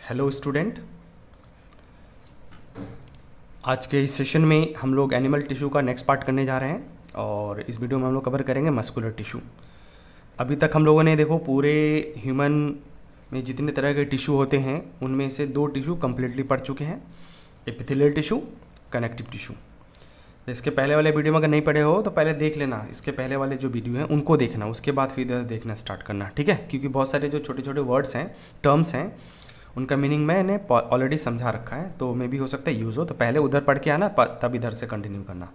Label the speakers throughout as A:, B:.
A: Hello student, आज के इस सेशन में हम लोग एनिमल टिश्यू का नेक्स्ट पार्ट करने जा रहे हैं और इस वीडियो में हम लोग कवर करेंगे मस्कुलर टिश्यू। अभी तक हम लोगों ने देखो पूरे ह्यूमन में जितने तरह के टिश्यू होते हैं उनमें से 2 टिश्यू कम्प्लीटली पढ़ चुके हैं, एपिथेलियल टिश्यू, कनेक्टिव टिश्यू। इसके पहले वाले वीडियो में अगर नहीं पढ़े हो तो पहले देख लेना, इसके पहले वाले जो वीडियो हैं उनको देखना, उसके बाद फिर देखना स्टार्ट करना, ठीक है। क्योंकि बहुत सारे जो छोटे छोटे वर्ड्स हैं, टर्म्स हैं, उनका मीनिंग मैंने ऑलरेडी समझा रखा है, तो मे भी हो सकता है यूज़ हो, तो पहले उधर पढ़ के आना तब इधर से कंटिन्यू करना।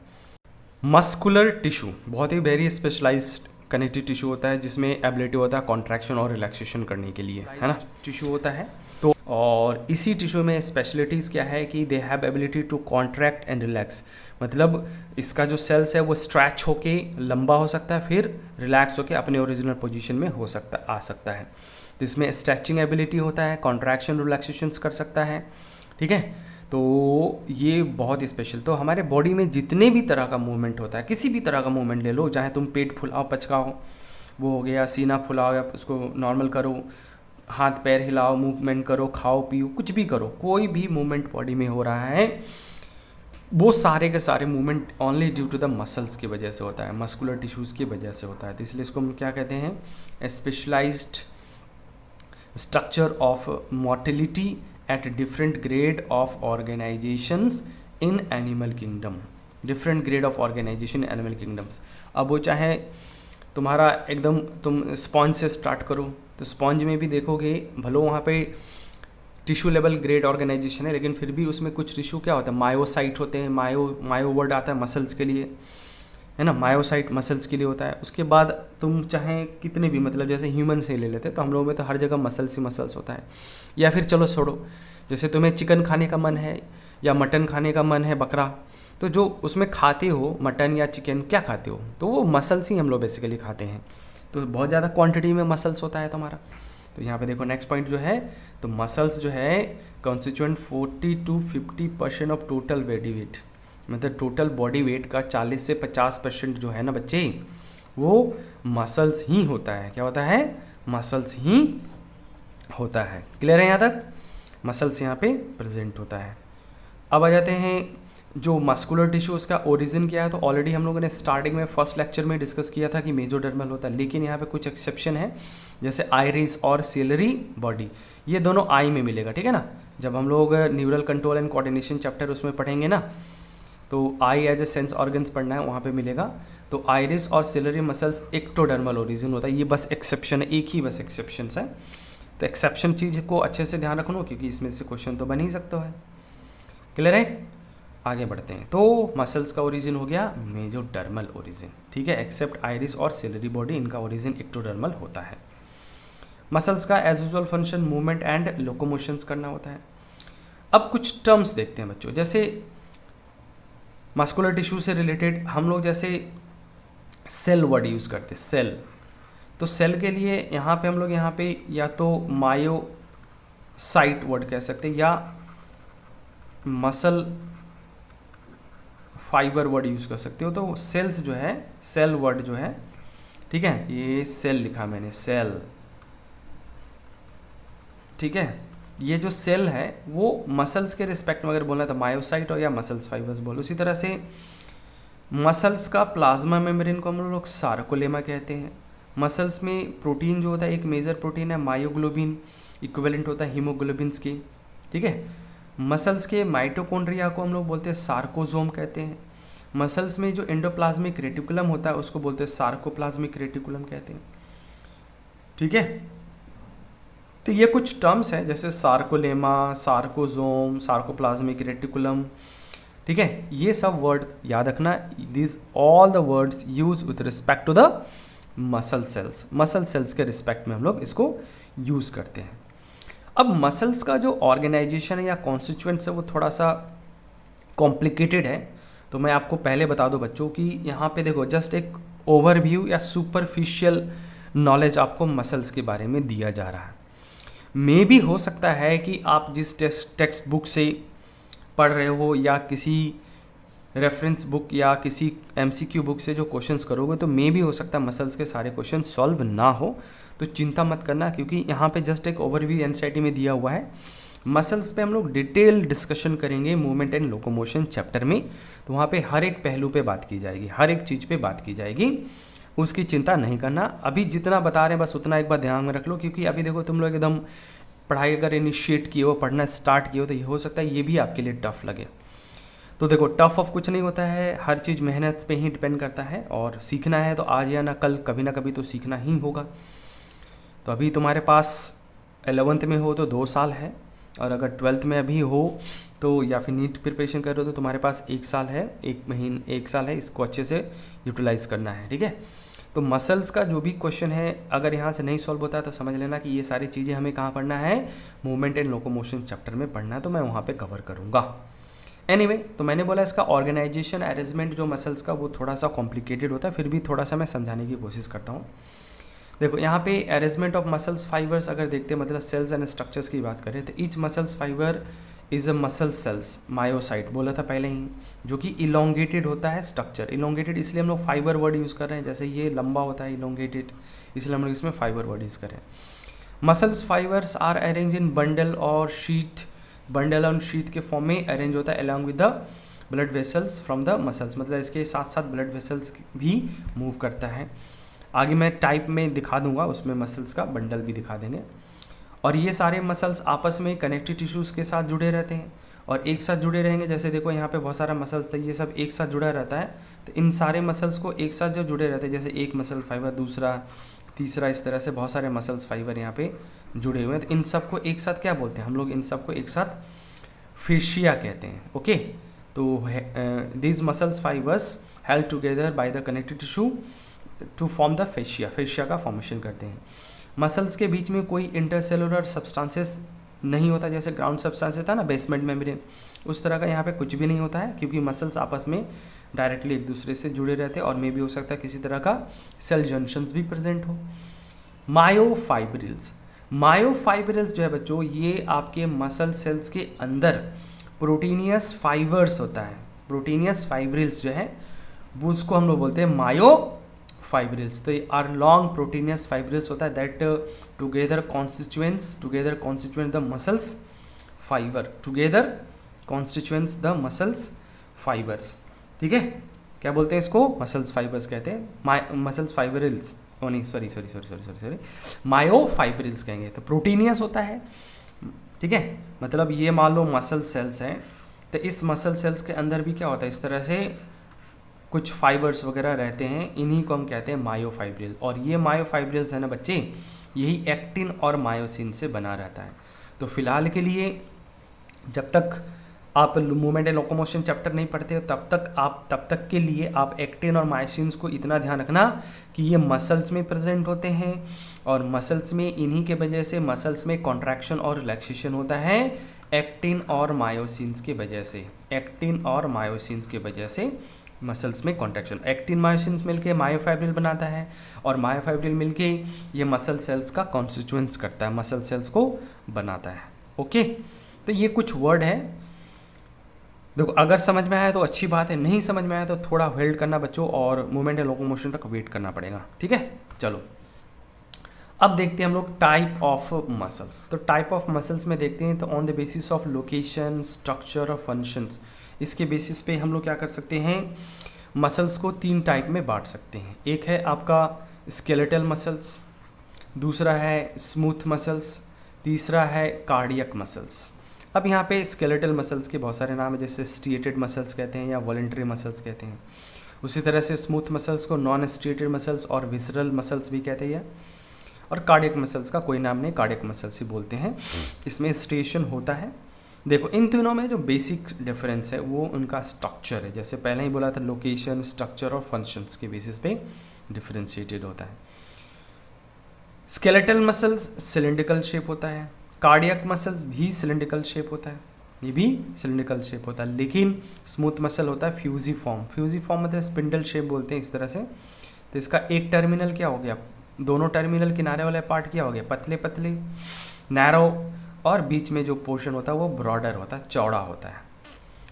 A: मस्कुलर टिश्यू बहुत ही वेरी स्पेशलाइज्ड कनेक्टिव टिश्यू होता है जिसमें एबिलिटी होता है कॉन्ट्रैक्शन और रिलैक्सेशन करने के लिए, है ना, टिश्यू होता है। तो और इसी टिश्यू में स्पेशलिटीज़ क्या है कि they have ability to contract and relax, मतलब इसका जो सेल्स है वो स्ट्रैच होके लंबा हो सकता है, फिर रिलैक्स होके अपने ओरिजिनल पोजीशन में आ सकता है। तो इसमें स्ट्रेचिंग एबिलिटी होता है, कॉन्ट्रैक्शन रिलैक्सेशंस कर सकता है, ठीक है। तो ये बहुत ही स्पेशल। तो हमारे बॉडी में जितने भी तरह का मूवमेंट होता है, किसी भी तरह का मूवमेंट ले लो, चाहे तुम पेट फुलाओ पचकाओ, वो हो गया, सीना फुलाओ या उसको नॉर्मल करो, हाथ पैर हिलाओ, मूवमेंट करो, खाओ पियो, कुछ भी करो, कोई भी मूवमेंट बॉडी में हो रहा है, वो सारे के सारे movement only due to the muscles की वजह से होता है, मस्कुलर टिश्यूज़ की वजह से होता है। तो इसलिए इसको हम क्या कहते हैं, specialised structure of motility at different grade of organizations in animal kingdom, different grade of organization in animal kingdoms। अब वो चाहे तुम्हारा एकदम तुम स्पॉन्ज से स्टार्ट करो, तो स्पॉन्ज में भी देखोगे भलो वहाँ पे टिश्यू लेवल ग्रेड ऑर्गेनाइजेशन है, लेकिन फिर भी उसमें कुछ टिश्यू क्या होता है, मायोसाइट होते हैं, मायो वर्ड आता है मसल्स के लिए, है ना, मायोसाइट मसल्स के लिए होता है। उसके बाद तुम चाहे कितने भी, मतलब जैसे ह्यूमन से ले लेते हैं तो हम लोगों में तो हर जगह मसल्स ही मसल्स होता है। या फिर चलो छोड़ो, जैसे तुम्हें चिकन खाने का मन है या मटन खाने का मन है, बकरा, तो जो उसमें खाते हो मटन या चिकन, क्या खाते हो, तो वो मसल्स ही हम लोग बेसिकली खाते हैं। तो बहुत ज़्यादा क्वान्टिटी में मसल्स होता है तुम्हारा। तो यहाँ पे देखो नेक्स्ट पॉइंट जो है, तो मसल्स जो है constituent 40 to 50% of total body weight, मतलब टोटल बॉडी वेट का 40 से 50% जो है ना बच्चे, वो मसल्स ही होता है। क्या होता है, मसल्स ही होता है। क्लियर है यहाँ तक, मसल्स यहाँ पे प्रेजेंट होता है। अब आ जाते हैं जो मस्कुलर टिश्यू, उसका ओरिजिन क्या है। तो ऑलरेडी हम लोगों ने स्टार्टिंग में फर्स्ट लेक्चर में डिस्कस किया था कि मेसोडर्मल होता है, लेकिन यहाँ पे कुछ एक्सेप्शन है, जैसे आइरिस और सिलरी बॉडी, ये दोनों आई में मिलेगा, ठीक है ना। जब हम लोग neural control and coordination chapter उसमें पढ़ेंगे ना, तो I as a sense organs पढ़ना है, वहाँ पे मिलेगा। तो आइरिस और सिलरी मसल्स एक्टोडर्मल ओरिजिन होता है, ये बस एक्सेप्शन है, एक ही बस एक्सेप्शन है। तो एक्सेप्शन चीज़ को अच्छे से ध्यान रखना, क्योंकि इसमें से क्वेश्चन तो बन ही सकता है। क्लियर है, आगे बढ़ते हैं। तो मसल्स का ओरिजिन हो गया मेसोडर्मल ओरिजिन, ठीक है, एक्सेप्ट आइरिस और सिलरी बॉडी, इनका ओरिजिन एक्टोडर्मल होता है। मसल्स का as usual function movement and locomotions करना होता है। अब कुछ टर्म्स देखते हैं बच्चों, जैसे मस्कुलर टिश्यू से रिलेटेड हम लोग जैसे सेल वर्ड यूज़ करते हैं, सेल। तो सेल के लिए यहाँ पे हम लोग यहाँ पे या तो मायोसाइट वर्ड कह सकते हैं या मसल फाइबर वर्ड यूज़ कर सकते हो। तो सेल्स जो है, सेल वर्ड जो है, ठीक है, ये सेल लिखा मैंने, सेल, ठीक है। ये जो सेल है वो मसल्स के रिस्पेक्ट में अगर बोलना तो मायोसाइट और या मसल्स फाइबर्स बोलो। उसी तरह से मसल्स का प्लाज्मा मेम्ब्रेन को हम लोग सार्कोलेमा कहते हैं। मसल्स में प्रोटीन जो होता है, एक मेजर प्रोटीन है मायोग्लोबिन, इक्विवेलेंट होता है हीमोग्लोबिन्स के, ठीक है। मसल्स के माइटोकॉन्ड्रिया को हम लोग बोलते हैं सार्कोजोम कहते हैं। मसल्स में जो एंडोप्लाज्मिक रेटिकुलम होता है उसको बोलते हैं सार्कोप्लाज्मिक रेटिकुलम कहते हैं, ठीक है। तो ये कुछ टर्म्स हैं, जैसे सार्कोलेमा, सार्कोजोम, सार्कोप्लाज्मिक रेटिकुलम, ठीक है। ये सब वर्ड याद रखना, this all the words use with respect to the muscle cells, muscle cells के रिस्पेक्ट में हम लोग इसको यूज़ करते हैं। अब मसल्स का जो ऑर्गेनाइजेशन है या कॉन्स्टिट्यूएंट्स है वो थोड़ा सा कॉम्प्लिकेटेड है, तो मैं आपको पहले बता दूं बच्चों कि यहाँ पे देखो जस्ट एक ओवरव्यू या सुपरफिशियल नॉलेज आपको मसल्स के बारे में दिया जा रहा है। मे भी हो सकता है कि आप जिस टेक्स्ट बुक से पढ़ रहे हो या किसी रेफरेंस बुक या किसी MCQ बुक से जो क्वेश्चंस करोगे तो मे भी हो सकता है मसल्स के सारे क्वेश्चन सॉल्व ना हो, तो चिंता मत करना, क्योंकि यहाँ पे जस्ट एक ओवरव्यू NCERT में दिया हुआ है। मसल्स पे हम लोग डिटेल डिस्कशन करेंगे मूवमेंट एंड लोकोमोशन चैप्टर में, तो वहाँ पे हर एक पहलू पे बात की जाएगी, हर एक चीज़ पे बात की जाएगी, उसकी चिंता नहीं करना। अभी जितना बता रहे हैं बस उतना एक बार ध्यान में रख लो, क्योंकि अभी देखो तुम लोग एकदम पढ़ाई अगर इनिशिएट किए हो, पढ़ना स्टार्ट किए हो, तो ये हो सकता है ये भी आपके लिए टफ लगे। तो देखो टफ ऑफ कुछ नहीं होता है, हर चीज़ मेहनत पे ही डिपेंड करता है, और सीखना है तो आज या ना कल कभी ना कभी तो सीखना ही होगा। तो अभी तुम्हारे पास 11th में हो तो 2 साल है, और अगर 12th में अभी हो तो या फिर नीट प्रिपरेशन कर रहे हो तो तुम्हारे पास 1 साल है, 1 साल है, इसको अच्छे से यूटिलाइज़ करना है, ठीक है। तो मसल्स का जो भी क्वेश्चन है अगर यहाँ से नहीं सॉल्व होता है तो समझ लेना कि ये सारी चीज़ें हमें कहाँ पढ़ना है, मूवमेंट एंड लोकोमोशन चैप्टर में पढ़ना है, तो मैं वहाँ पे कवर करूँगा। एनीवे, तो मैंने बोला इसका ऑर्गेनाइजेशन अरेंजमेंट जो मसल्स का वो थोड़ा सा कॉम्प्लिकेटेड होता है, फिर भी थोड़ा सा मैं समझाने की कोशिश करता हूँ। देखो यहाँ पे अरेंजमेंट ऑफ मसल्स फाइबर्स अगर देखते हैं, मतलब सेल्स एंड स्ट्रक्चर्स की बात करें तो each muscles fibre is a muscle cells myocyte बोला था पहले ही, जो कि इलोंगेटेड होता है स्ट्रक्चर। इलोंगेटेड इसलिए हम लोग फाइबर वर्ड यूज़ कर रहे हैं, जैसे ये लंबा होता है इलोंगेटेड, इसलिए हम लोग इसमें फाइबर वर्ड यूज़ कर रहे हैं। Muscles fibres are arrange in bundle और शीट, बंडल और शीट के फॉर्म में अरेंज होता है along with the blood vessels from the muscles, मतलब इसके साथ साथ ब्लड वेसल्स भी मूव करता है। आगे मैं टाइप में दिखा दूंगा, उसमें मसल्स का बंडल भी दिखा देंगे। और ये सारे मसल्स आपस में कनेक्टिव टिश्यूज़ के साथ जुड़े रहते हैं और एक साथ जुड़े रहेंगे। जैसे देखो यहाँ पे बहुत सारा मसल्स है, ये सब एक साथ जुड़ा रहता है, तो इन सारे मसल्स को एक साथ जो जुड़े रहते हैं, जैसे एक मसल फाइबर दूसरा तीसरा, इस तरह से बहुत सारे मसल्स फाइबर यहाँ पे जुड़े हुए हैं, तो इन सब को एक साथ क्या बोलते हैं हम लोग, इन सब को एक साथ फेशिया कहते हैं। ओके, तो these muscles fibres held together by the connective tissue to form the fascia, fascia का फॉर्मेशन करते हैं। मसल्स के बीच में कोई इंटरसेलुलर सब्सटेंसेस नहीं होता, जैसे ग्राउंड सब्सटेंस था ना बेसमेंट मेम्ब्रेन, उस तरह का यहाँ पे कुछ भी नहीं होता है, क्योंकि मसल्स आपस में डायरेक्टली एक दूसरे से जुड़े रहते हैं, और मे भी हो सकता है किसी तरह का सेल जंक्शंस भी प्रेजेंट हो। मायोफाइब्रिल्स, मायोफाइब्रिल्स जो है बच्चों, ये आपके मसल सेल्स के अंदर प्रोटीनियस फाइबर्स होता है। प्रोटीनियस फाइब्रिल्स जो है वो उसको हम लोग बोलते हैं मायो फाइब्रिल्स। तो ये आर लॉन्ग प्रोटीनियस फाइब्रिल्स होता है that together constituent the muscles fibre, together constituents the muscles fibres, ठीक है। क्या बोलते हैं इसको, मसल्स फाइबर्स कहते हैं, मसल्स फाइब्रिल्स, ओ नहीं सॉरी मायोफाइब्रिल्स कहेंगे। तो प्रोटीनियस होता है, ठीक है, मतलब ये मान लो मसल सेल्स हैं, तो इस मसल सेल्स के अंदर भी क्या होता है, इस तरह से कुछ फाइबर्स वगैरह रहते हैं, इन्हीं को हम कहते हैं मायोफाइब्रिल। और ये मायोफाइब्रिल्स है ना बच्चे, यही एक्टिन और मायोसिन से बना रहता है। तो फिलहाल के लिए जब तक आप मूवमेंट एंड लोकोमोशन चैप्टर नहीं पढ़ते हो तब तक के लिए आप एक्टिन और मायोसिन को इतना ध्यान रखना कि ये मसल्स में प्रेजेंट होते हैं, और मसल्स में इन्हीं के वजह से मसल्स में कॉन्ट्रैक्शन और रिलैक्सेशन होता है एक्टिन और मायोसिन के वजह से, एक्टिन और मायोसिन के वजह से मसल्स में कॉन्ट्रैक्शन, एक्टिन मायोसिन मिलके मायोफाइब्रिल बनाता है, और मायोफाइब्रिल मिलके ये मसल सेल्स का कॉन्स्टिट्यूएंट्स करता है, मसल सेल्स को बनाता है। ओके, तो ये कुछ वर्ड है, देखो अगर समझ में आया तो अच्छी बात है, नहीं समझ में आया तो थोड़ा होल्ड करना बच्चों, और मूवमेंट एंड लोकोमोशन तक वेट करना पड़ेगा, ठीक है। चलो अब देखते हैं हम लोग टाइप ऑफ मसल्स। तो टाइप ऑफ मसल्स में देखते हैं, तो on the basis of location, structure और फंक्शंस, इसके बेसिस पे हम लोग क्या कर सकते हैं, मसल्स को 3 टाइप में बांट सकते हैं। एक है आपका स्केलेटल मसल्स, दूसरा है स्मूथ मसल्स, तीसरा है कार्डियक मसल्स। अब यहाँ पे स्केलेटल मसल्स के बहुत सारे नाम है, जैसे स्ट्रिएटेड मसल्स कहते हैं या वॉलंटरी मसल्स कहते हैं। उसी तरह से स्मूथ मसल्स को नॉन स्ट्रिएटेड मसल्स और विसरल मसल्स भी कहते हैं, और कार्डियक मसल्स का कोई नाम नहीं, कार्डियक मसल्स ही बोलते हैं। इसमें स्ट्रिएशन होता है। देखो इन तीनों में जो बेसिक डिफरेंस है वो उनका स्ट्रक्चर है, जैसे पहले ही बोला था, लोकेशन, स्ट्रक्चर और फंक्शंस के बेसिस पे डिफरेंशिएटेड होता है। स्केलेटल मसल्स सिलिंड्रिकल शेप होता है, कार्डियक मसल्स भी सिलिंड्रिकल शेप होता है, ये भी सिलिंड्रिकल शेप होता है। लेकिन स्मूथ मसल होता है फ्यूजिफॉर्म। फ्यूजिफॉर्म मतलब स्पिंडल शेप बोलते हैं इस तरह से। तो इसका एक टर्मिनल क्या हो गया, दोनों टर्मिनल किनारे वाले पार्ट क्या हो गया, पतले पतले नैरो, और बीच में जो पोर्शन होता है वो ब्रॉडर होता है, चौड़ा होता है।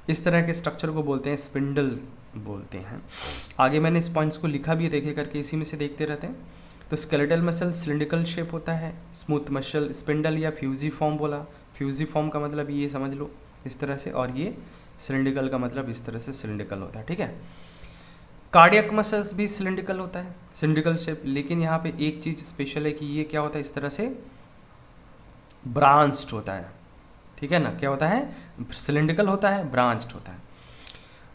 A: इस तरह के स्ट्रक्चर को बोलते हैं स्पिंडल बोलते हैं। आगे मैंने इस पॉइंट्स को लिखा भी है, देखे करके इसी में से देखते रहते हैं। तो स्केलेटल मसल सिलिंड्रिकल शेप होता है, स्मूथ मसल स्पिंडल या फ्यूजिफॉर्म बोला। फ्यूजिफॉर्म का मतलब ये समझ लो इस तरह से, और ये सिलिंड्रिकल का मतलब इस तरह से सिलिंड्रिकल होता है, ठीक है। कार्डियक मसल्स भी सिलिंड्रिकल होता है, सिलिंड्रिकल शेप। लेकिन यहाँ पे एक चीज़ स्पेशल है कि ये क्या होता है, इस तरह से ब्रांच्ड होता है, ठीक है ना। क्या होता है, सिलिंड्रिकल होता है, ब्रांच्ड होता है।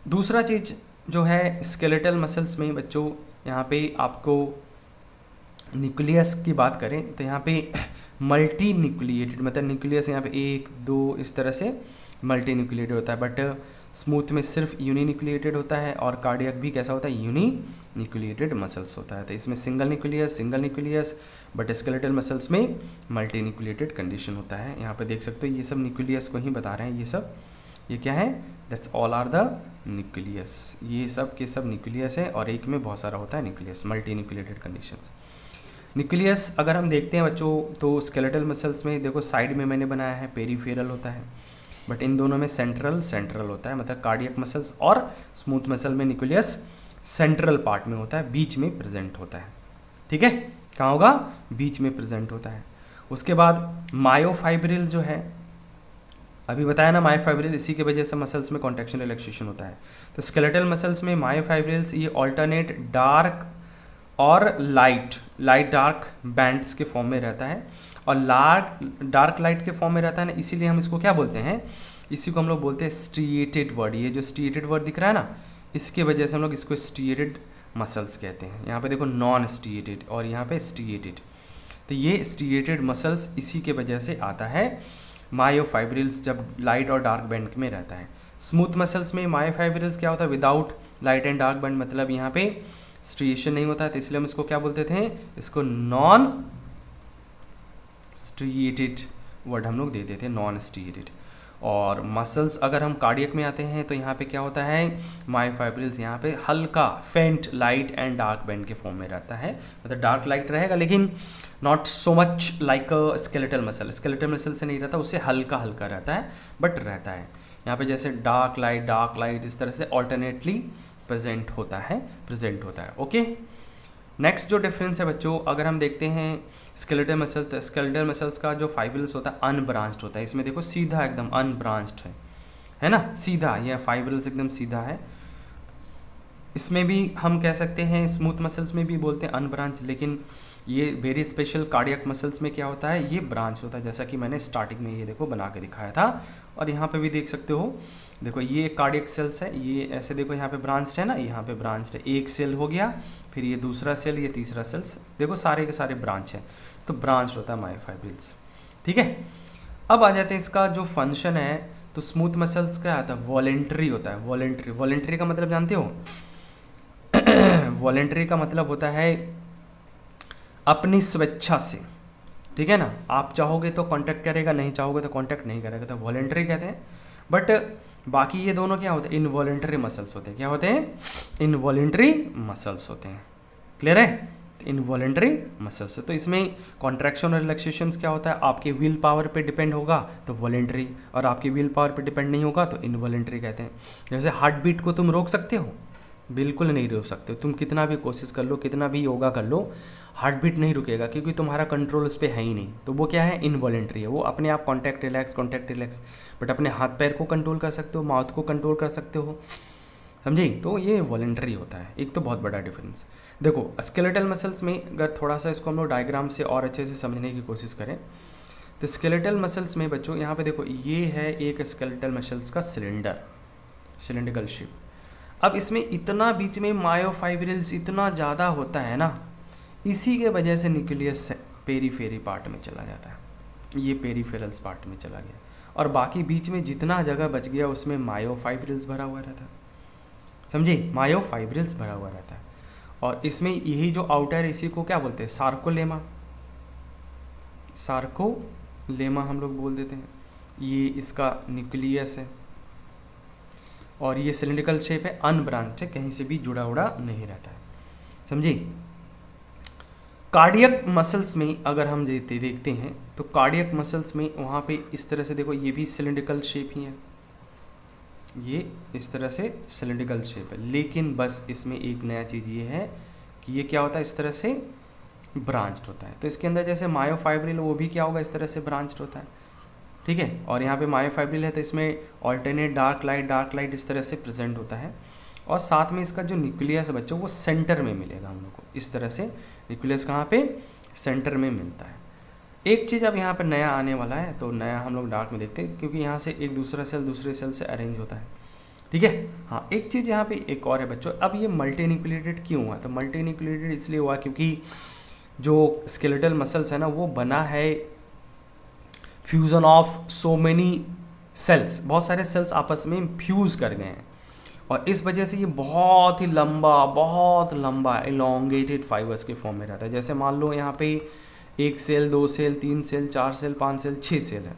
A: दूसरा चीज़ जो है स्केलेटल मसल्स में बच्चों, यहाँ पे आपको न्यूक्लियस की बात करें तो यहाँ पे मल्टी न्यूक्लिएटेड, मतलब न्यूक्लियस यहाँ पे 1 2 इस तरह से मल्टी न्यूक्लिएटेड होता है। बट स्मूथ में सिर्फ यूनी न्यूक्लिएटेड होता है, और कार्डियक भी कैसा होता है, यूनी न्यूक्लिएटेड मसल्स होता है। तो इसमें single nucleus, but skeletal muscles में मल्टी न्यूक्लिएटेड कंडीशन होता है। यहाँ पे देख सकते हो ये सब न्यूक्लियस को ही बता रहे हैं, ये क्या है, that's all are the nucleus. ये सब के सब न्यूक्लियस है, और एक में बहुत सारा होता है nucleus, multi nucleated conditions. Nucleus अगर हम देखते हैं बच्चों, तो स्केलेटल मसल्स में देखो साइड में मैंने बनाया है पेरीफेरल होता है, बट इन दोनों में सेंट्रल होता है। मतलब कार्डियक मसल्स और स्मूथ मसल में न्यूक्लियस सेंट्रल पार्ट में होता है, बीच में प्रेजेंट होता है, ठीक है। कहाँ होगा, बीच में प्रेजेंट होता है। उसके बाद मायोफाइब्रिल जो है, अभी बताया ना मायोफाइब्रिल, इसी की वजह से मसल्स में कॉन्ट्रैक्शन रिलैक्सेशन होता है। तो स्केलेटल मसल्स में मायोफाइब्रिल्स ये ऑल्टरनेट डार्क और लाइट डार्क बैंड्स के फॉर्म में रहता है, और डार्क लाइट के फॉर्म में रहता है ना, इसीलिए हम इसको क्या बोलते हैं, इसी को हम लोग बोलते हैं स्ट्रिएटेड वर्ड। ये जो स्ट्रिएटेड वर्ड दिख रहा है ना, इसके वजह से हम लोग इसको स्ट्रिएटेड मसल्स कहते हैं। यहाँ पे देखो नॉन स्ट्रिएटेड और यहाँ पे स्ट्रिएटेड, तो ये स्ट्रिएटेड मसल्स इसी के वजह से आता है मायोफाइब्रिल्स, जब लाइट और डार्क बैंड में रहता है। स्मूथ मसल्स में मायोफाइब्रिल्स क्या होता है, without light and dark band, मतलब यहाँ पे स्ट्रिएशन नहीं होता है, तो इसलिए हम इसको क्या बोलते थे, इसको नॉन स्ट्रिएटेड वर्ड हम लोग देते थे, नॉन स्ट्रिएटेड। और मसल्स अगर हम कार्डियक में आते हैं तो यहाँ पे क्या होता है, मायोफाइब्रिल्स यहाँ पे हल्का फेंट लाइट एंड डार्क बैंड के फॉर्म में रहता है, मतलब डार्क लाइट रहेगा लेकिन not so much like a skeletal muscle. Skeletal muscle से नहीं रहता, उससे हल्का हल्का रहता है, बट रहता है। यहाँ पे जैसे डार्क लाइट इस तरह से ऑल्टरनेटली प्रेजेंट होता है। ओके, नेक्स्ट जो डिफरेंस है बच्चों, अगर हम देखते हैं स्केलेटल मसल, तो स्केलेटल मसल्स का जो फाइब्रिल्स होता है अनब्रांच्ड होता है। इसमें देखो सीधा एकदम अनब्रांच्ड है ना, सीधा, यह फाइब्रिल्स एकदम सीधा है। इसमें भी हम कह सकते हैं, स्मूथ मसल्स में भी बोलते हैं अनब्रांच, लेकिन ये वेरी स्पेशल कार्डियक मसल्स में क्या होता है, ये ब्रांच होता है, जैसा कि मैंने स्टार्टिंग में ये देखो बना के दिखाया था। और यहाँ पे भी देख सकते हो, देखो ये कार्डियक सेल्स है, ये ऐसे देखो यहाँ पे ब्रांच्ड है ना, यहाँ पे ब्रांच्ड है, एक सेल हो गया, फिर ये दूसरा सेल, ये तीसरा सेल्स, देखो सारे के सारे ब्रांच है, तो ब्रांच होता है मायोफाइब्रिल्स, ठीक है। अब आ जाते हैं इसका जो फंक्शन है, तो स्मूथ मसल्स क्या आता है, वॉलेंट्री होता है। वॉलेंट्री का मतलब जानते हो, वॉलेंट्री का मतलब होता है अपनी स्वेच्छा से, ठीक है ना। आप चाहोगे तो कांटेक्ट करेगा, नहीं चाहोगे तो कांटेक्ट नहीं करेगा, तो वॉलेंट्री कहते हैं। बट बाकी ये दोनों क्या होते हैं, इनवॉलेंट्री मसल्स होते हैं। क्या होते हैं, इनवॉलेंट्री मसल्स होते हैं। क्लियर है, इनवॉलेंट्री मसल्स। तो इसमें कॉन्ट्रैक्शन और रिलैक्सेशन क्या होता है, आपके विल पावर पे डिपेंड होगा तो वॉलेंट्री, और आपकी विल पावर पे डिपेंड नहीं होगा तो इनवॉलेंट्री कहते हैं। जैसे हार्ट बीट को तुम रोक सकते हो, बिल्कुल नहीं रोक सकते हो, तुम कितना भी कोशिश कर लो, कितना भी योगा कर लो, हार्ट बीट नहीं रुकेगा, क्योंकि तुम्हारा कंट्रोल उस पर है ही नहीं। तो वो क्या है, इनवॉलेंट्री है, वो अपने आप कॉन्टैक्ट रिलैक्स। बट अपने हाथ पैर को कंट्रोल कर सकते हो, माउथ को कंट्रोल कर सकते हो, समझे। तो ये वॉलेंट्री होता है, एक तो बहुत बड़ा डिफरेंस। देखो स्केलेटल मसल्स में अगर थोड़ा सा इसको हम लोग डायग्राम से और अच्छे से समझने की कोशिश करें, तो स्केलेटल मसल्स में बच्चों यहाँ पे देखो, ये है एक स्केलेटल मसल्स का सिलेंड्रिकल शेप। अब इसमें इतना बीच में मायोफाइब्रिल्स इतना ज़्यादा होता है ना, इसी के वजह से न्यूक्लियस पेरीफेरी पार्ट में चला जाता है, ये पेरीफेरल्स पार्ट में चला गया, और बाकी बीच में जितना जगह बच गया उसमें मायोफाइब्रिल्स भरा हुआ रहता है, समझे, मायोफाइब्रिल्स भरा हुआ रहता है। और इसमें यही जो आउटर है, इसी को क्या बोलते हैं, सार्कोलेमा हम लोग बोल देते हैं। ये इसका न्यूक्लियस है और ये सिलिंड्रिकल शेप है, अनब्रांच्ड है, कहीं से भी जुड़ा उड़ा नहीं रहता है, समझे। कार्डियक मसल्स में अगर हम देखते हैं तो कार्डियक मसल्स में वहाँ पे इस तरह से देखो, ये भी सिलिंड्रिकल शेप ही है, ये इस तरह से सिलिंड्रिकल शेप है, लेकिन बस इसमें एक नया चीज़ ये है कि ये क्या होता है, इस तरह से ब्रांच्ड होता है। तो इसके अंदर जैसे मायोफाइब्रिल, वो भी क्या होगा, इस तरह से ब्रांच्ड होता है, ठीक है। और यहाँ पे मायोफाइब्रिल है तो इसमें ऑल्टरनेट डार्क लाइट इस तरह से प्रेजेंट होता है। और साथ में इसका जो न्यूक्लियस है बच्चों, वो सेंटर में मिलेगा हम लोग को, इस तरह से न्यूक्लियस कहाँ पे, सेंटर में मिलता है। एक चीज़ अब यहाँ पर नया आने वाला है, तो नया हम लोग डार्क में देखते हैं, क्योंकि यहाँ से एक दूसरा सेल दूसरे सेल से अरेंज होता है, ठीक है। हाँ, एक चीज़ यहाँ पे एक और है बच्चों, अब ये मल्टी न्यूक्लिएटेड क्यों हुआ, तो मल्टी न्यूक्लिएटेड इसलिए हुआ क्योंकि जो स्केलेटल मसल्स है ना, वो बना है fusion of so many cells, बहुत सारे सेल्स आपस में फ्यूज़ कर गए हैं, और इस वजह से ये बहुत लंबा इलोंगेटेड फाइबर्स के फॉर्म में रहता है। जैसे मान लो यहाँ पे 1 cell, 2 cell, 3 cell, 4 cell, 5 cell, 6 cell है,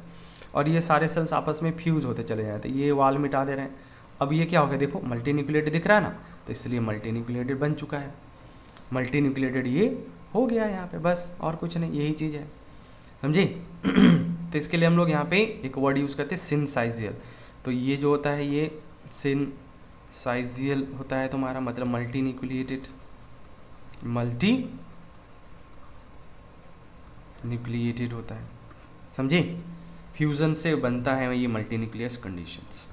A: और ये सारे सेल्स आपस में फ्यूज़ होते चले जाते हैं, ये वाल मिटा दे रहे हैं। अब ये क्या हो गया, देखो मल्टी न्यूक्लिएटेड दिख रहा है ना, तो इसलिए मल्टी न्यूक्लिएटेड बन चुका है, मल्टी न्यूक्लिएटेड ये हो गया यहाँ पे, बस और कुछ नहीं, यही चीज़ है, समझे। तो इसके लिए हम लोग यहाँ पे एक वर्ड यूज़ करते हैं, सिनसाइजियल। तो ये जो होता है, ये सिनसाइजियल होता है तुम्हारा, मतलब मल्टी न्यूक्लिएटेड होता है, समझे। फ्यूज़न से बनता है ये मल्टी न्यूक्लियस कंडीशंस।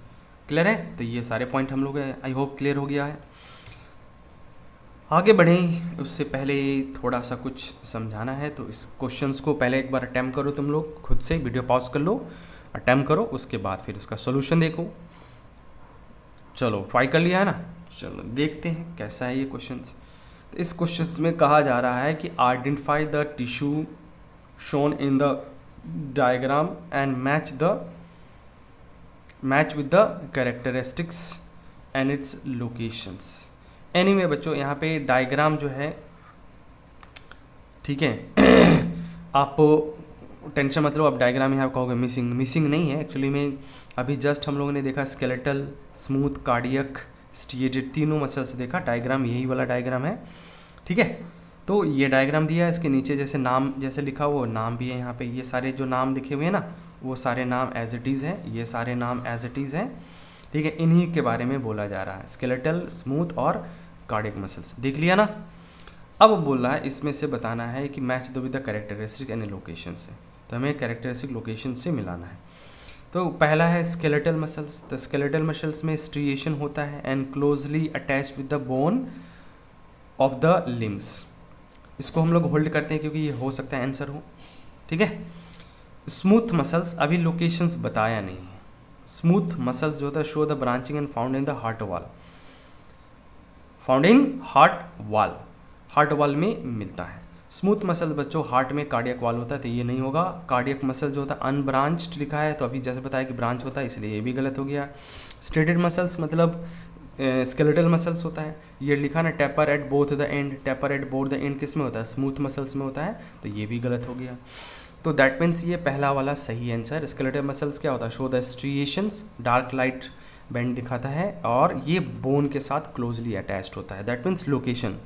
A: क्लियर है। तो ये सारे पॉइंट हम लोग आई होप क्लियर हो गया है। आगे बढ़ें उससे पहले थोड़ा सा कुछ समझाना है, तो इस क्वेश्चंस को पहले एक बार अटैम्प्ट करो, तुम लोग खुद से वीडियो पॉज कर लो, अटैम्प्ट करो, उसके बाद फिर इसका सॉल्यूशन देखो। चलो ट्राई कर लिया है ना, चलो देखते हैं कैसा है ये क्वेश्चंस। तो इस क्वेश्चंस में कहा जा रहा है कि identify the tissue shown in the diagram and match with the characteristics and it's locations. Anyway बच्चों, यहाँ पे डायग्राम जो है, ठीक है, आप टेंशन मतलब अब डायग्राम यहाँ कहोगे मिसिंग नहीं है, एक्चुअली में अभी जस्ट हम लोगों ने देखा स्केलेटल, स्मूथ, कार्डियक, स्टिएटेड, तीनों मसल्स देखा, डायग्राम यही वाला डायग्राम है, ठीक है। तो ये डायग्राम दिया है, इसके नीचे जैसे नाम जैसे लिखा वो नाम भी है यहाँ पे, ये सारे जो नाम लिखे हुए हैं ना, वो सारे नाम एज इट इज़ हैं, ये सारे नाम एज इट इज़ हैं, ठीक है। इन्हीं के बारे में बोला जा रहा है, स्केलेटल, स्मूथ और कार्डियक मसल्स, देख लिया ना। अब बोल रहा है इसमें से बताना है कि मैच दो with the characteristic and location से, तो हमें कैरेक्टरिस्टिक लोकेशन से मिलाना है। तो पहला है स्केलेटल मसल्स। तो स्केलेटल मसल्स में स्ट्रिएशन होता है and closely attached with the bone of the limbs. इसको हम लोग होल्ड करते हैं क्योंकि ये हो सकता है आंसर हो, ठीक है। स्मूथ मसल्स अभी लोकेशंस बताया नहीं है। स्मूथ मसल्स जो होता है show the branching and found in the heart wall, found in heart wall में मिलता है। स्मूथ मसल बच्चों हार्ट में कार्डियक वॉल होता है, तो ये नहीं होगा। कार्डियक मसल जो होता है अनब्रांच्ड लिखा है, तो अभी जैसे बताया कि ब्रांच होता है, इसलिए ये भी गलत हो गया। स्ट्रेटेड मसल्स मतलब स्केलेटल मसल्स होता है, ये लिखा ना taper at both the end, taper at both the end किस में होता है, स्मूथ मसल्स में होता है, तो ये भी गलत हो गया। तो दैट मीन्स ये पहला वाला सही आंसर। स्केलेटल मसल्स क्या होता है, show the striations, dark light band दिखाता है, और ये बोन के साथ क्लोजली अटैच्ड होता है, दैट मीन्स लोकेशन।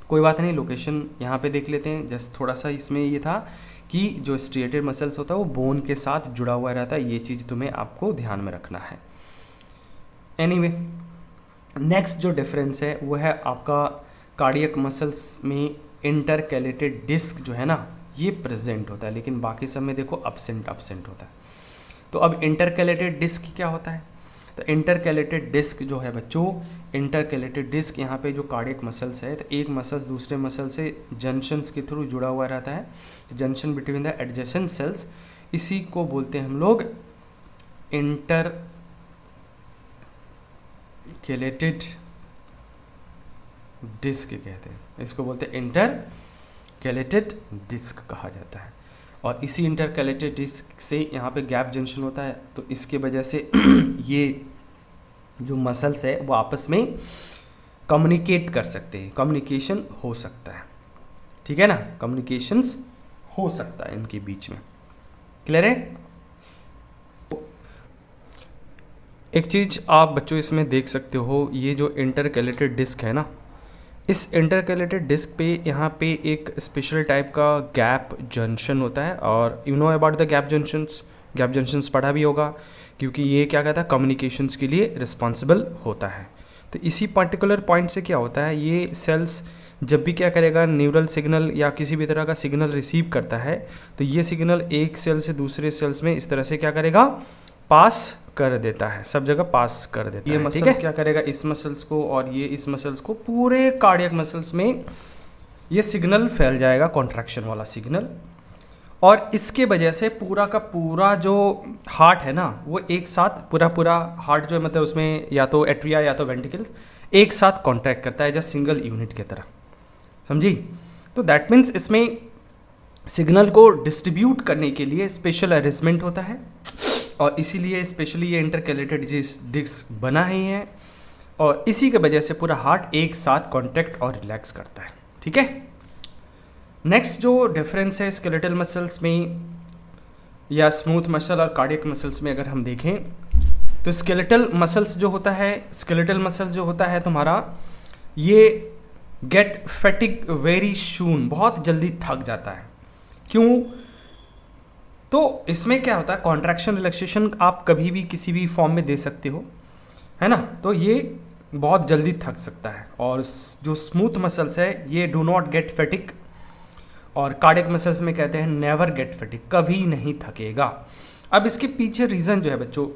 A: कोई बात नहीं, लोकेशन यहाँ पे देख लेते हैं। जस्ट थोड़ा सा इसमें ये था कि जो स्ट्रिएटेड मसल्स होता है वो बोन के साथ जुड़ा हुआ रहता है, ये चीज़ तुम्हें आपको ध्यान में रखना है। एनीवे नेक्स्ट जो डिफरेंस है वो है आपका कार्डियक मसल्स में इंटरकैलेटेड डिस्क जो है ना ये प्रेजेंट होता है, लेकिन बाकी सब में देखो अब्सेंट होता है। तो अब इंटरकैलेटेड डिस्क क्या होता है, तो इंटरकैलेटेड डिस्क जो है बच्चों, इंटरकैलेटेड डिस्क यहाँ पे जो कार्डियक मसल्स है, तो एक मसल्स दूसरे मसल से जंक्शंस के थ्रू जुड़ा हुआ रहता है, junction between the adjacent sales, इसी को बोलते हैं हम लोग इंटरकैलेटेड डिस्क कहते हैं, इसको बोलते हैं इंटरकैलेटेड डिस्क कहा जाता है। और इसी इंटरकैलेटेड डिस्क से यहाँ पे गैप जंक्शन होता है, तो इसके वजह से ये जो मसल्स है वो आपस में कम्युनिकेट कर सकते हैं, कम्युनिकेशन हो सकता है, ठीक है ना, कम्युनिकेशंस हो सकता है इनके बीच में। क्लियर है। तो एक चीज़ आप बच्चों इसमें देख सकते हो, ये जो इंटरकैलेटेड डिस्क है ना, इस इंटरकैलेटेड डिस्क पे यहाँ पे एक स्पेशल टाइप का गैप जंक्शन होता है। और you know about the gap junctions पढ़ा भी होगा, क्योंकि ये क्या कहता है, कम्युनिकेशंस के लिए रिस्पॉन्सिबल होता है। तो इसी पर्टिकुलर पॉइंट से क्या होता है, ये सेल्स जब भी क्या करेगा, न्यूरल सिग्नल या किसी भी तरह का सिग्नल रिसीव करता है, तो ये सिग्नल एक सेल से दूसरे सेल्स में इस तरह से क्या करेगा, पास कर देता है, सब जगह पास कर देता है। ये मसल्स क्या करेगा, इस मसल्स को और ये इस मसल्स को, पूरे कार्डियक मसल्स में ये सिग्नल फैल जाएगा, कॉन्ट्रैक्शन वाला सिग्नल। और इसके वजह से पूरा का पूरा जो हार्ट है ना, वो एक साथ पूरा हार्ट जो है, मतलब उसमें या तो एट्रिया या तो वेंट्रिकल एक साथ कॉन्ट्रैक्ट करता है, जैसे सिंगल यूनिट की तरह, समझी। तो दैट मीन्स इसमें सिग्नल को डिस्ट्रीब्यूट करने के लिए स्पेशल अरेंजमेंट होता है, और इसीलिए स्पेशली ये इंटरकैलेटेड डिस्क बना ही है, और इसी के वजह से पूरा हार्ट एक साथ कॉन्ट्रैक्ट और रिलैक्स करता है। ठीक है। नेक्स्ट जो डिफरेंस है स्केलेटल मसल्स में या स्मूथ मसल और कार्डियक मसल्स में अगर हम देखें, तो स्केलेटल मसल्स जो होता है तुम्हारा, ये गेट फैटिग वेरी सून, बहुत जल्दी थक जाता है। क्यों? तो इसमें क्या होता है, कॉन्ट्रैक्शन रिलैक्सेशन आप कभी भी किसी भी फॉर्म में दे सकते हो, है ना। तो ये बहुत जल्दी थक सकता है। और जो स्मूथ मसल्स है, ये डू नॉट गेट फैटिग, और कार्डियक मसल्स में कहते हैं नेवर गेट फैटिग, कभी नहीं थकेगा। अब इसके पीछे रीज़न जो है बच्चों,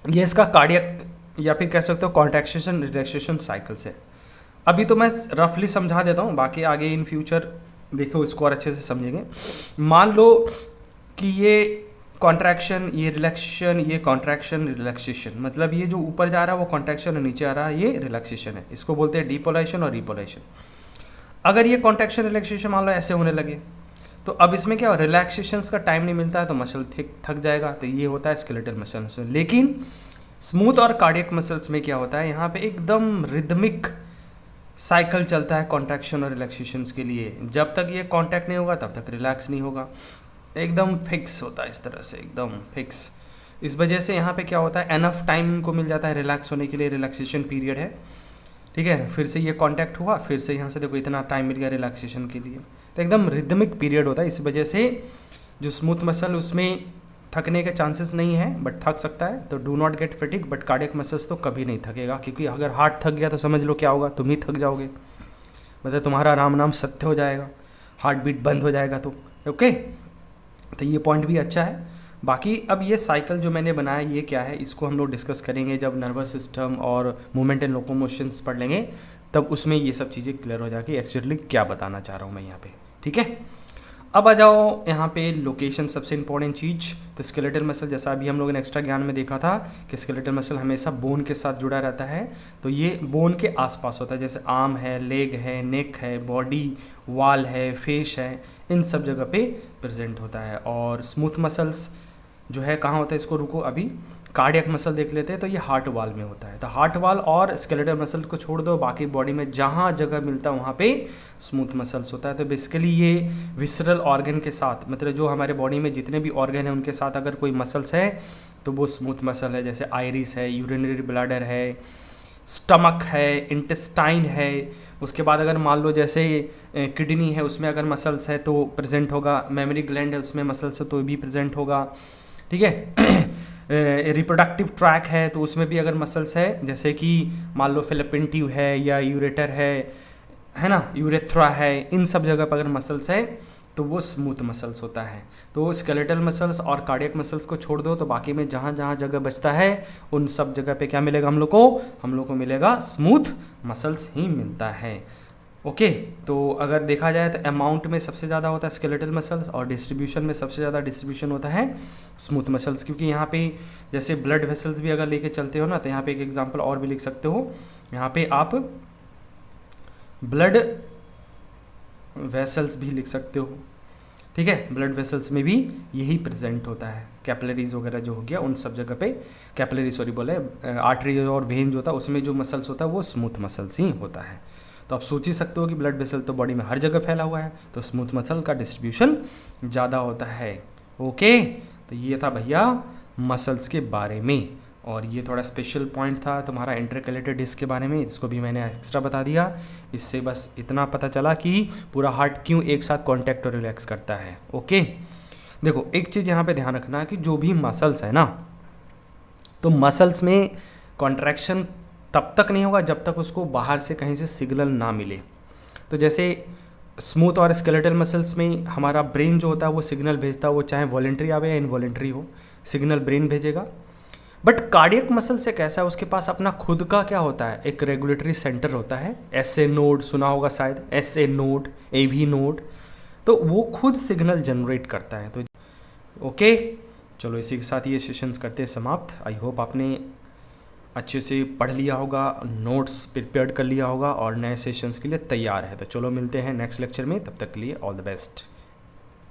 A: ये इसका कार्डियक या फिर कह सकते हो कॉन्ट्रैक्शन रिलैक्सेशन साइकिल्स है। अभी तो मैं रफली समझा देता हूँ, बाकी आगे इन फ्यूचर देखो इसको और अच्छे से समझेंगे। मान लो कि ये कॉन्ट्रैक्शन, ये रिलैक्सेशन, ये कॉन्ट्रैक्शन रिलैक्सेशन, मतलब ये जो ऊपर जा रहा है वो कॉन्ट्रैक्शन और नीचे आ रहा है ये रिलैक्सेशन है। इसको बोलते हैं डीपोलाइजेशन और रिपोलाइजेशन। अगर ये कॉन्ट्रैक्शन रिलैक्सेशन मान लो ऐसे होने लगे, तो अब इसमें क्या हो, रिलैक्सेशन का टाइम नहीं मिलता है, तो मसल थक जाएगा। तो ये होता है स्केलेटल मसल्स में। लेकिन स्मूथ और कार्डियक मसल्स में क्या होता है, यहाँ पे एकदम रिदमिक साइकिल चलता है कॉन्ट्रैक्शन और रिलैक्सेशन के लिए। जब तक ये कॉन्टैक्ट नहीं होगा तब तक रिलैक्स नहीं होगा, एकदम फिक्स होता है इस तरह से, एकदम फिक्स। इस वजह से यहाँ पे क्या होता है, एनफ टाइम इनको मिल जाता है रिलैक्स होने के लिए, रिलैक्सेशन पीरियड है। ठीक है, फिर से ये कांटेक्ट हुआ, फिर से यहाँ से देखो इतना टाइम मिल गया रिलैक्सेशन के लिए। तो एकदम रिदमिक पीरियड होता है। इस वजह से जो स्मूथ मसल उसमें थकने के चांसेस नहीं है, बट थक सकता है। तो do not gate fatigue, but cardiac muscles तो कभी नहीं थकेगा, क्योंकि अगर हार्ट थक गया तो समझ लो क्या होगा, तुम ही थक जाओगे, मतलब तुम्हारा राम नाम सत्य हो जाएगा, हार्ट बीट बंद हो जाएगा। तो ओके, तो ये पॉइंट भी अच्छा है। बाकी अब ये साइकिल जो मैंने बनाया ये क्या है, इसको हम लोग डिस्कस करेंगे जब नर्वस सिस्टम और मूवमेंट एंड लोकोमोशंस पढ़ लेंगे, तब उसमें ये सब चीज़ें क्लियर हो जाएगी एक्चुअली क्या बताना चाह रहा हूँ मैं यहाँ पे। ठीक है, अब आ जाओ यहाँ पे लोकेशन, सबसे इंपॉर्टेंट चीज़। तो स्केलेटल मसल, जैसा अभी हम लोगों ने एक्स्ट्रा ज्ञान में देखा था कि स्केलेटल मसल हमेशा बोन के साथ जुड़ा रहता है। तो ये बोन के आसपास होता है, जैसे आर्म है, लेग है, नेक है, बॉडी, वाल है, फेस है, इन सब जगह पे प्रेजेंट होता है। और स्मूथ मसल्स जो है कहाँ होता है, इसको रुको अभी कार्डियक मसल देख लेते हैं। तो ये हार्ट वाल में होता है। तो हार्ट वाल और स्केलेटल मसल को छोड़ दो, बाकी बॉडी में जहाँ जगह मिलता है वहाँ पे स्मूथ मसल्स होता है। तो बेसिकली ये विसरल ऑर्गन के साथ, मतलब जो हमारे बॉडी में जितने भी ऑर्गन हैं उनके साथ अगर कोई मसल्स है तो वो स्मूथ मसल है। जैसे आइरिस है, यूरिनरी ब्लैडर है, स्टमक है, इंटेस्टाइन है। उसके बाद अगर मान लो जैसे किडनी है, उसमें अगर मसल्स है तो प्रेजेंट होगा। मेमोरी ग्लैंड है, उसमें मसल्स है तो भी प्रेजेंट होगा। ठीक है, रिप्रोडक्टिव ट्रैक है तो उसमें भी अगर मसल्स है, जैसे कि मान लो फिलिपिन ट्यूब है या यूरेटर है ना, यूरेथ्रा है, इन सब जगह पर अगर मसल्स है तो वो स्मूथ मसल्स होता है। तो स्केलेटल मसल्स और कार्डियक मसल्स को छोड़ दो, तो बाकी में जहाँ जहाँ जगह बचता है उन सब जगह पे क्या मिलेगा हम लोग को मिलेगा स्मूथ मसल्स ही मिलता है। ओके, तो अगर देखा जाए तो अमाउंट में सबसे ज़्यादा होता है स्केलेटल मसल्स और डिस्ट्रीब्यूशन में सबसे ज़्यादा डिस्ट्रीब्यूशन होता है स्मूथ मसल्स। क्योंकि यहाँ पे जैसे ब्लड वेसल्स भी अगर लेके चलते हो ना, तो यहाँ पे एक एग्जांपल और भी लिख सकते हो। यहाँ पे आप ब्लड वेसल्स भी लिख सकते हो। ठीक है, ब्लड वेसल्स में भी यही प्रेजेंट होता है। कैपिलरीज वगैरह जो हो गया उन सब जगह पे, कैपिलरी सॉरी बोले, आर्टरी और वेन जो होता है उसमें जो मसल्स होता है वो स्मूथ मसल्स ही होता है। तो आप सोच ही सकते हो कि ब्लड वेसल तो बॉडी में हर जगह फैला हुआ है, तो स्मूथ मसल का डिस्ट्रीब्यूशन ज़्यादा होता है। ओके, तो ये था भैया मसल्स के बारे में। और ये थोड़ा स्पेशल पॉइंट था तुम्हारा इंटरकलेटेड डिस्क के बारे में, इसको भी मैंने एक्स्ट्रा बता दिया। इससे बस इतना पता चला कि पूरा हार्ट क्यों एक साथ कॉन्टैक्ट और रिलैक्स करता है। ओके, देखो एक चीज़ यहाँ पे ध्यान रखना कि जो भी मसल्स है ना, तो मसल्स में कॉन्ट्रैक्शन तब तक नहीं होगा जब तक उसको बाहर से कहीं से सिग्नल ना मिले। तो जैसे स्मूथ और स्केलेटल मसल्स में हमारा ब्रेन जो होता है वो सिग्नल भेजता है, वो चाहे वॉलेंट्री आवे या इनवॉलेंट्री हो, सिग्नल ब्रेन भेजेगा। बट कार्डियक मसल से कैसा है, उसके पास अपना खुद का क्या होता है, एक रेगुलेटरी सेंटर होता है, एसए नोड सुना होगा शायद, एसए नोड, एवी नोड, तो वो खुद सिग्नल जनरेट करता है। तो ओके, चलो इसी के साथ ये सेशंस करते हैं समाप्त। आई होप आपने अच्छे से पढ़ लिया होगा, नोट्स प्रिपेयर कर लिया होगा और नए सेशंस के लिए तैयार है। तो चलो मिलते हैं नेक्स्ट लेक्चर में, तब तक के लिए ऑल द बेस्ट।